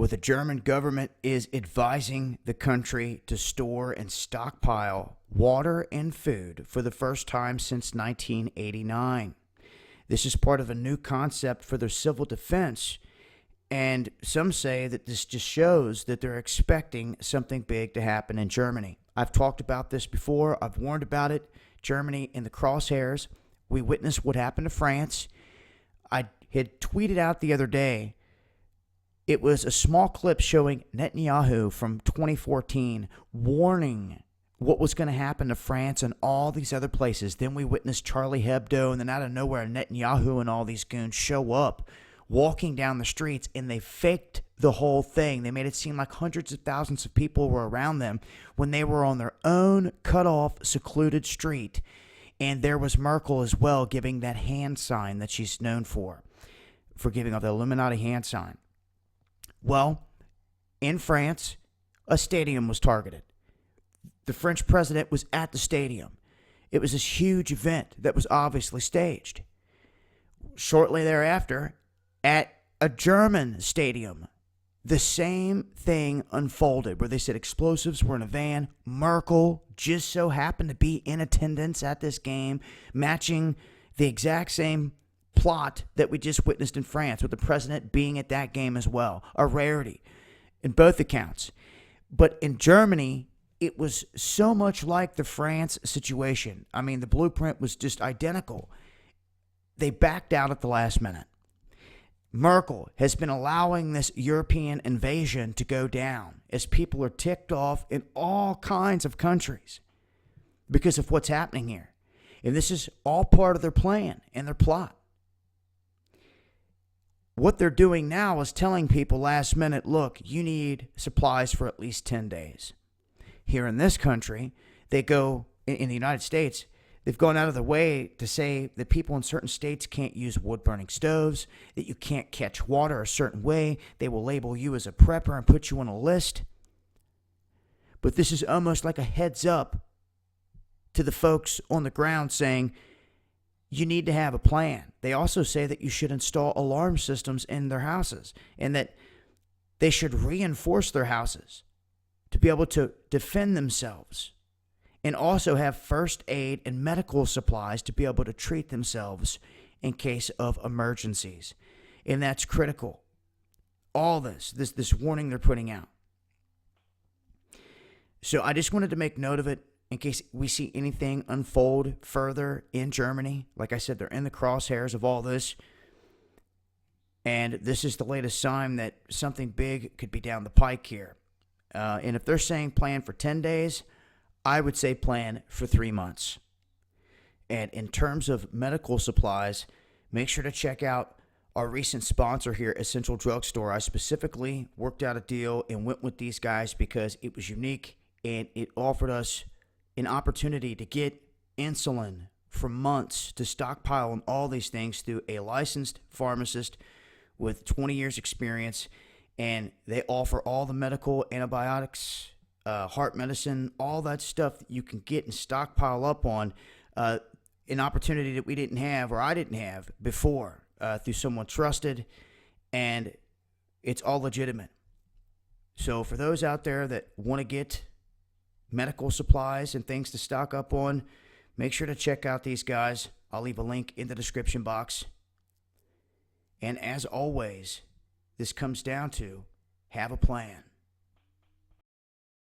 where the German government is advising the country to store and stockpile water and food for the first time since 1989. This is part of a new concept for their civil defense, and some say that this just shows that they're expecting something big to happen in Germany. I've talked about this before. I've warned about it. Germany in the crosshairs. We witnessed what happened to France. I had tweeted out the other day, it was a small clip showing Netanyahu from 2014 warning what was going to happen to France and all these other places. Then we witnessed Charlie Hebdo, and then out of nowhere, Netanyahu and all these goons show up walking down the streets, and they faked the whole thing. They made it seem like hundreds of thousands of people were around them when they were on their own cut-off, secluded street. And there was Merkel as well, giving that hand sign that she's known for giving off the Illuminati hand sign. Well, in France, a stadium was targeted. The French president was at the stadium. It was this huge event that was obviously staged. Shortly thereafter, at a German stadium, the same thing unfolded where they said explosives were in a van. Merkel just so happened to be in attendance at this game, matching the exact same plot that we just witnessed in France, with the president being at that game as well. A rarity in both accounts. But in Germany, it was so much like the France situation. I mean, the blueprint was just identical. They backed out at the last minute. Merkel has been allowing this European invasion to go down as people are ticked off in all kinds of countries because of what's happening here. And this is all part of their plan and their plot. What they're doing now is telling people last minute, look, you need supplies for at least 10 days. Here in this country, they go, in the United States, they've gone out of their way to say that people in certain states can't use wood-burning stoves, that you can't catch water a certain way. They will label you as a prepper and put you on a list. But this is almost like a heads up to the folks on the ground saying, you need to have a plan. They also say that you should install alarm systems in their houses and that they should reinforce their houses to be able to defend themselves, and also have first aid and medical supplies to be able to treat themselves in case of emergencies. And that's critical. All this warning they're putting out. So I just wanted to make note of it in case we see anything unfold further in Germany. Like I said, they're in the crosshairs of all this. And this is the latest sign that something big could be down the pike here. And if they're saying plan for 10 days, I would say plan for 3 months. And in terms of medical supplies, make sure to check out our recent sponsor here, Essential Drugstore. I specifically worked out a deal and went with these guys because it was unique and it offered us an opportunity to get insulin for months, to stockpile on all these things through a licensed pharmacist with 20 years experience. And they offer all the medical antibiotics, heart medicine, all that stuff that you can get and stockpile up on, an opportunity that we didn't have, or I didn't have before, through someone trusted, and it's all legitimate. So for those out there that want to get medical supplies and things to stock up on, make sure to check out these guys. I'll leave a link in the description box. And as always, this comes down to have a plan.